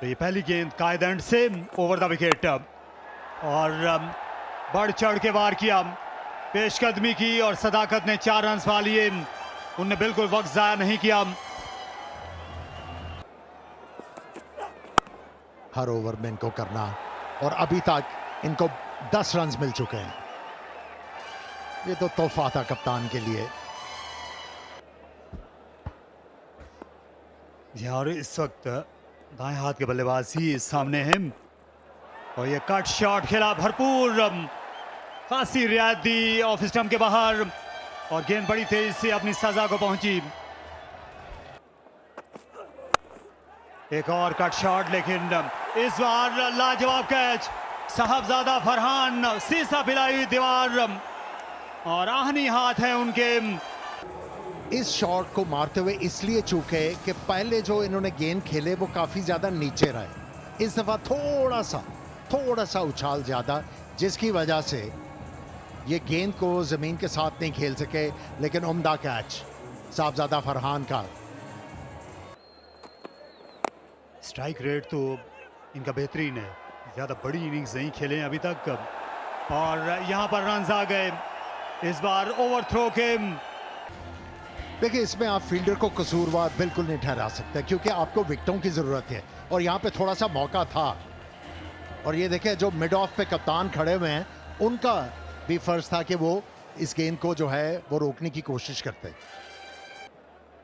तो ये पहली गेंद कायद एंड से ओवर द विकेट और बढ़ चढ़ के वार किया, पेशकदमी की और सदाकत ने 4 रन पा लिए। उनने बिल्कुल वक्त जाया नहीं किया। हर ओवर में इनको करना और अभी तक इनको 10 रन मिल चुके हैं। ये तो तोहफा था कप्तान के लिए। और इस वक्त दाएं हाथ के बल्लेबाज ही सामने हैं और ये कट शॉट खेला, भरपूर खासी रियायत दी ऑफ स्टंप के बाहर और गेंद बड़ी तेजी से अपनी सजा को पहुंची। एक और कट शॉट, लेकिन इस बार लाजवाब कैच, साहबजादा फरहान सीसा पिलाई दीवार और आहनी हाथ है उनके। इस शॉट को मारते हुए इसलिए चूके कि पहले जो इन्होंने गेंद खेले वो काफी ज्यादा नीचे रहे। इस दफा थोड़ा सा उछाल ज्यादा, जिसकी वजह से ये गेंद को जमीन के साथ नहीं खेल सके। लेकिन उम्दा कैच साहबजादा फरहान का। स्ट्राइक रेट तो इनका बेहतरीन है, ज्यादा बड़ी इनिंग्स नहीं खेले अभी तक और यहां पर रन्स आ गए। इस बार ओवर थ्रो के। देखिए, इसमें आप फील्डर को कसूरवार बिल्कुल नहीं ठहरा सकते क्योंकि आपको विकेटों की जरूरत है और यहाँ पे थोड़ा सा मौका था। और ये देखें, जो मिड ऑफ पे कप्तान खड़े हुए हैं उनका भी फर्ज था कि वो इस गेंद को जो है वो रोकने की कोशिश करते।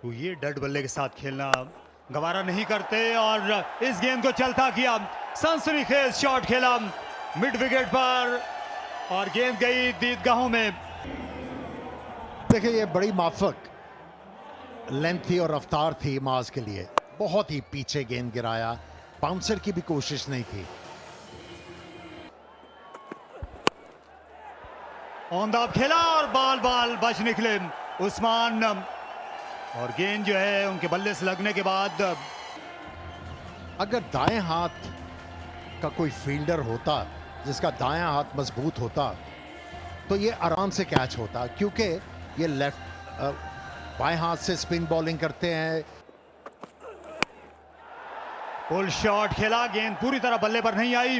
तो ये डेड बल्ले के साथ खेलना गवारा नहीं करते और इस गेंद को चलता किया, सनसनीखेज शॉट खेला मिड विकेट पर और गेंद गई दीदगाहों में। देखिए, ये बड़ी माफक लेंथ थी और रफ्तार थी माज के लिए। बहुत ही पीछे गेंद गिराया, बाउंसर की भी कोशिश नहीं थी। ऑन द खेला और बाल बच निकले उस्मान और गेंद जो है उनके बल्ले से लगने के बाद। अगर दाएं हाथ का कोई फील्डर होता जिसका दायां हाथ मजबूत होता तो ये आराम से कैच होता, क्योंकि ये लेफ्ट बाएं हाथ से स्पिन बॉलिंग करते हैं। पुल शॉट खेला, गेंद पूरी तरह बल्ले पर नहीं आई,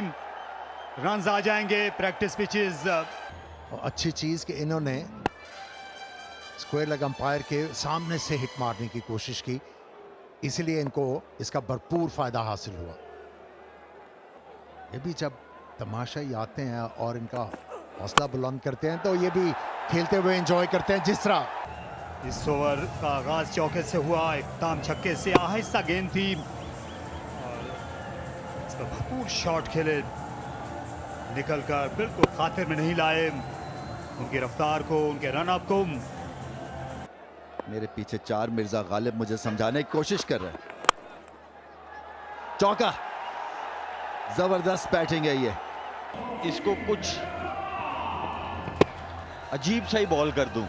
रन्स आ जाएंगे। Practice pitches. अच्छी चीज कि इन्होंने स्क्वायर लेग अंपायर के सामने से हिट मारने की कोशिश की, इसलिए इनको इसका भरपूर फायदा हासिल हुआ। ये भी जब तमाशाई आते हैं और इनका हौसला बुलंद करते हैं तो ये भी खेलते हुए एंजॉय करते हैं। जिस तरह इस ओवर का आगाज चौके से हुआ, इख्ताम छक्के से, आहिस्ता गेंद थी और इसका भरपूर शॉट खेले, निकलकर बिल्कुल खातिर में नहीं लाए उनकी रफ्तार को, उनके रन अप को। मेरे पीछे 4 मिर्जा गालिब मुझे समझाने की कोशिश कर रहे हैं। चौका, जबरदस्त बैटिंग है ये। इसको कुछ अजीब सा ही बॉल कर दूं।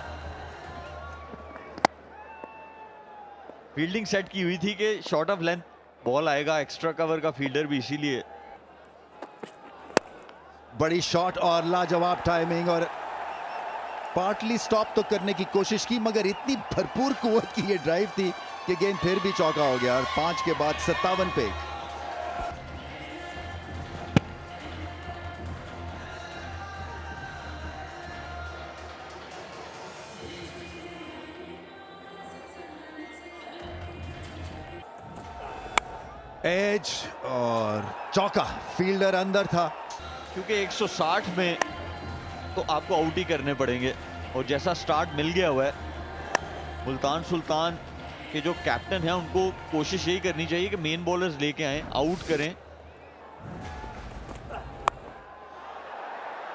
फील्डिंग सेट की हुई थी कि शॉर्ट ऑफ लेंथ बॉल आएगा, एक्स्ट्रा कवर का फील्डर भी, इसीलिए। बड़ी शॉट और लाजवाब टाइमिंग और पार्टली स्टॉप तो करने की कोशिश की, मगर इतनी भरपूर कुव्वत की ये ड्राइव थी कि गेंद फिर भी चौका हो गया और 5 के बाद 57 पे। एज और चौका, फील्डर अंदर था। क्योंकि 160 में तो आपको आउट ही करने पड़ेंगे और जैसा स्टार्ट मिल गया हुआ है, मुल्तान सुल्तान के जो कैप्टन हैं उनको कोशिश यही करनी चाहिए कि मेन बॉलर्स लेके आए, आउट करें।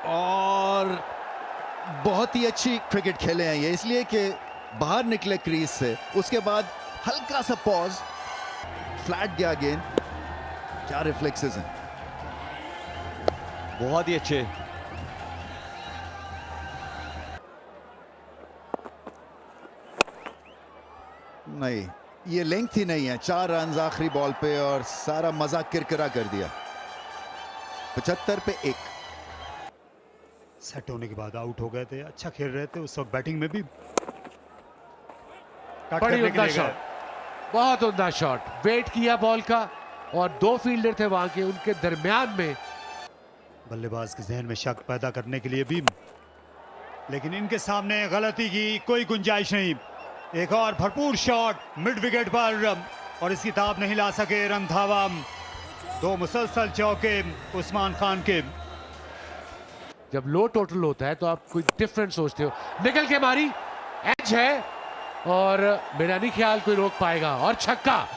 और बहुत ही अच्छी क्रिकेट खेले हैं ये, इसलिए कि बाहर निकले क्रीज से, उसके बाद हल्का सा पॉज, फ्लैट गया गेंद। क्या रिफ्लेक्सेस हैं, बहुत ही अच्छे। नहीं, ये लेंथ ही नहीं है। 4 रन आखिरी बॉल पे और सारा मजा किरकिरा कर दिया। 75 पे 1। सेट होने के बाद आउट हो गए थे, अच्छा खेल रहे थे उस वक्त, बैटिंग में भी। बड़ी उम्दा शॉट, बहुत उम्दा शॉट, वेट किया बॉल का और 2 फील्डर थे वहां के, उनके दरमियान में बल्लेबाज के जहन में शक पैदा करने के लिए भी, लेकिन इनके सामने गलती की कोई गुंजाइश नहीं। एक और भरपूर शॉट मिड विकेट पर और इसकी ताब नहीं ला सके रंधावा। 2 मुसलसल चौके उस्मान खान के। जब लो टोटल होता है तो आप कोई डिफरेंट सोचते हो। निकल के मारी, एज है और मेरा नहीं ख्याल कोई रोक पाएगा, और छक्का,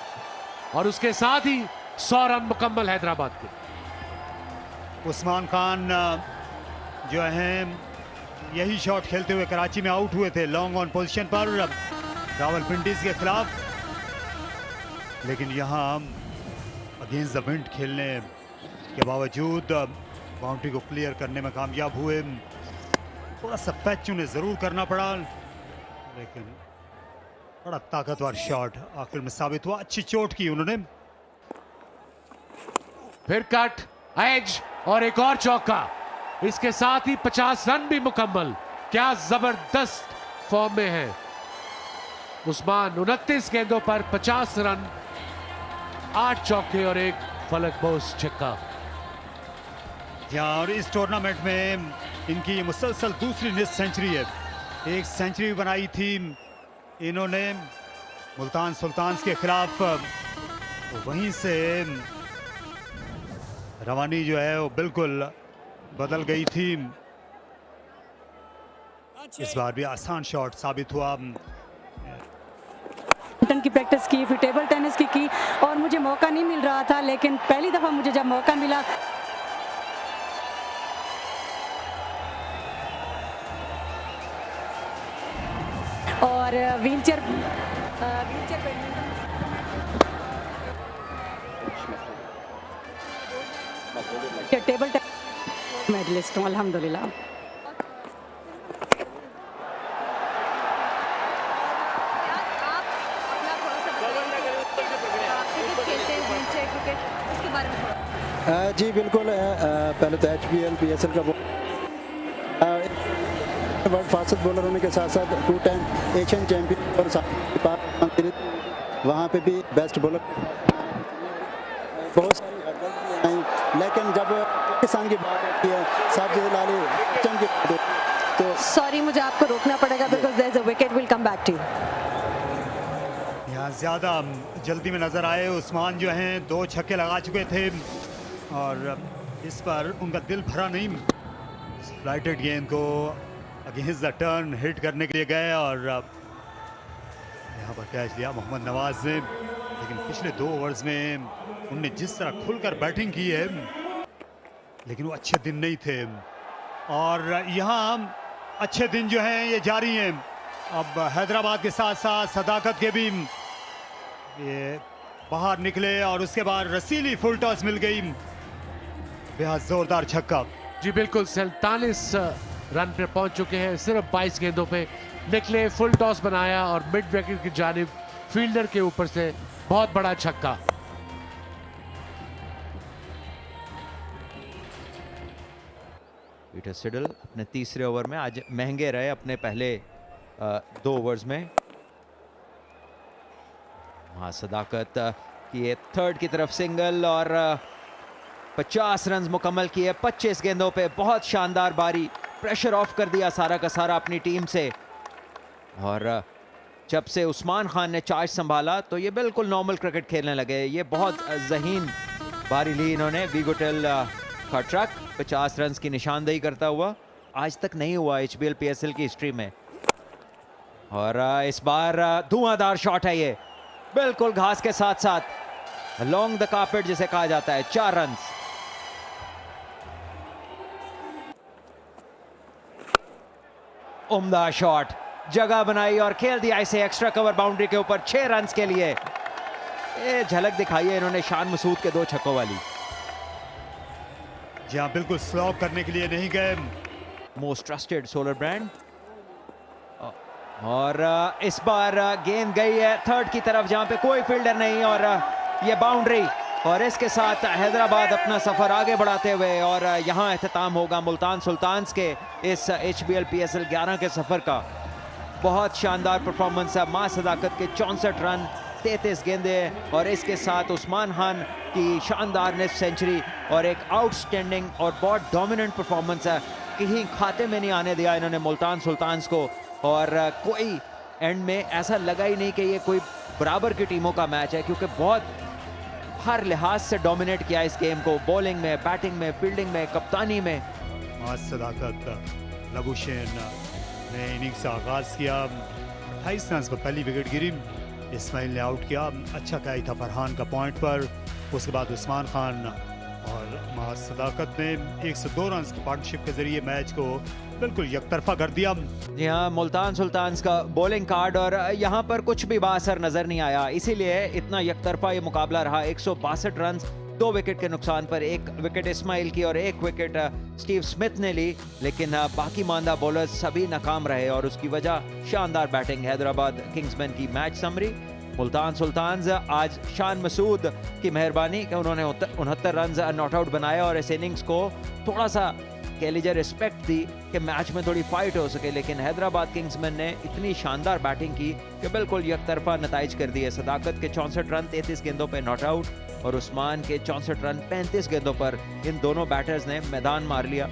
और उसके साथ ही 100 रन मुकम्मल हैदराबाद के। उस्मान खान जो हैं यही शॉट खेलते हुए कराची में आउट हुए थे लॉन्ग ऑन पोजीशन पर रावलपिंडी के खिलाफ, लेकिन यहाँ अगेंस्ट द विंड खेलने के बावजूद बाउंड्री को क्लियर करने में कामयाब हुए। थोड़ा सा पैच उन्हें जरूर करना पड़ा, लेकिन बड़ा ताकतवर शॉट आखिर में साबित हुआ। अच्छी चोट की उन्होंने। फिर कट, एज और एक और चौका, इसके साथ ही 50 रन भी मुकम्मल। क्या जबरदस्त फॉर्म में है उस्मान। 29 गेंदों पर 50 रन, 8 चौके और एक फलकबाज छक्का। और इस टूर्नामेंट में इनकी मुसलसल दूसरी निस्फ सेंचुरी है। एक सेंचुरी बनाई थी इन्होंने मुल्तान सुल्तान्स के खिलाफ, तो वहीं से रवानी जो है वो बिल्कुल बदल गई थी। इस बार भी आसान शॉट साबित हुआ। की प्रैक्टिस की, फिर टेबल टेनिस की और मुझे मौका नहीं मिल रहा था, लेकिन पहली दफा मुझे जब मौका मिला और व्हीलचेयर टेबल टेनिस मेडलिस्ट हूँ अल्हम्दुलिल्लाह। जी बिल्कुल, पहले तो HBL PSL का वर्ल्ड फास्टेस्ट बॉलर होने के साथ साथ 2 टाइम एशियन चैंपियन और वहाँ पे भी बेस्ट बॉलर। बहुत सारी हर्डल आई, लेकिन जब पाकिस्तान की बात आती है साजिद अल आली की तो सॉरी मुझे आपको रोकना पड़ेगा because there is a wicket, will come back to you. यहाँ ज़्यादा जल्दी में नजर आए। उस्मान जो हैं 2 छक्के लगा चुके थे और इस पर उनका दिल भरा नहीं। फ्लाइटेड गेंद को अगेंस्ट द टर्न हिट करने के लिए गए और यहाँ पर कैच लिया मोहम्मद नवाज ने। लेकिन पिछले 2 ओवर्स में उनने जिस तरह खुलकर बैटिंग की है, लेकिन वो अच्छे दिन नहीं थे और यहाँ अच्छे दिन जो हैं ये जारी हैं। अब हैदराबाद के साथ साथ सदाकत के भी ये बाहर निकले और उसके बाद रसीली फुल टॉस मिल गई। बेहद जोरदार छक्का। जी बिल्कुल, 47 रन पे पहुंच चुके हैं। सिर्फ 22 गेंदों पे निकले, फुल टॉस बनाया और मिड विकेट की जानिब फील्डर के ऊपर से बहुत बड़ा छक्का। पीटर सिडल अपने तीसरे ओवर में आज महंगे रहे अपने पहले 2 ओवर्स में। वहां सदाकत की ये थर्ड की तरफ सिंगल और 50 रन मुकम्मल किए 25 गेंदों पे। बहुत शानदार बारी, प्रेशर ऑफ कर दिया सारा का सारा अपनी टीम से। और जब से उस्मान खान ने चार्ज संभाला तो ये बिल्कुल नॉर्मल क्रिकेट खेलने लगे। ये बहुत ज़हीन बारी ली इन्होंने। वीगोटेल का ट्रक 50 रन की निशानदेही करता हुआ आज तक नहीं हुआ HBL PSL की हिस्ट्री में। और इस बार धुआंधार शॉट है ये, बिल्कुल घास के साथ साथ लॉन्ग द कार्पेट जिसे कहा जाता है। 4 रन। उम्दा शॉट, जगह बनाई और खेल दिया इसे एक्स्ट्रा कवर बाउंड्री के ऊपर 6 रन के लिए। ये झलक दिखाई है इन्होंने शान मसूद के 2 छक्कों वाली। जी हाँ, बिल्कुल स्लॉप करने के लिए नहीं गए। Most trusted solar brand. और इस बार गेंद गई है थर्ड की तरफ जहां पे कोई फील्डर नहीं और ये बाउंड्री। और इसके साथ हैदराबाद अपना सफर आगे बढ़ाते हुए और यहां एहतमाम होगा मुल्तान सुल्तान्स के इस HBL PSL 11 के सफर का। बहुत शानदार परफॉर्मेंस है। मां सदाकत के 64 रन 33 गेंदें और इसके साथ उस्मान खान की शानदार निफ्ट सेंचुरी और एक आउटस्टैंडिंग और बहुत डोमिनेंट परफॉर्मेंस है। कहीं खाते में नहीं आने दिया इन्होंने मुल्तान सुल्तान्स को, और कोई एंड में ऐसा लगा ही नहीं कि ये कोई बराबर की टीमों का मैच है, क्योंकि बहुत हर लिहाज से डोमिनेट किया इस गेम को, बॉलिंग में, बैटिंग में, फील्डिंग में, कप्तानी में। सदाकत लबुशेन ने इनिंग्स का आगाज किया, 28 रन पर पहली विकेट गिरी, इस्माइल ने आउट किया, अच्छा कैच था फरहान का पॉइंट पर। उसके बाद उस्मान खान और सदाकत ने 102 रन की पार्टनरशिप के जरिए मैच को बिल्कुल यकतरफा कर दिया। जी हाँ, मुल्तान सुल्तान्स का बॉलिंग कार्ड और यहाँ पर कुछ भी बाअसर नजर नहीं आया, इसीलिए इतना यकतरफा ये मुकाबला रहा। 162 रन, 2 विकेट के नुकसान पर, 1 विकेट इस्माइल की और 1 विकेट स्टीव स्मिथ ने ली, लेकिन बाकी मानदा बॉलर्स सभी नाकाम रहे और उसकी वजह शानदार बैटिंग। हैदराबाद किंग्समैन की मैच समरी, मुल्तान सुल्तान्स आज शान मसूद की मेहरबानी कि उन्होंने 69 रन नॉट आउट बनाया और इस इनिंग्स को थोड़ा सा कह लीजिए रिस्पेक्ट दी कि मैच में थोड़ी फाइट हो सके, लेकिन हैदराबाद किंग्समैन ने इतनी शानदार बैटिंग की कि बिल्कुल यकतरफा नताइज कर दिए। सदाकत के 64 रन 33 गेंदों पर नॉट आउट और उस्मान के 64 रन 35 गेंदों पर इन दोनों बैटर्स ने मैदान मार लिया।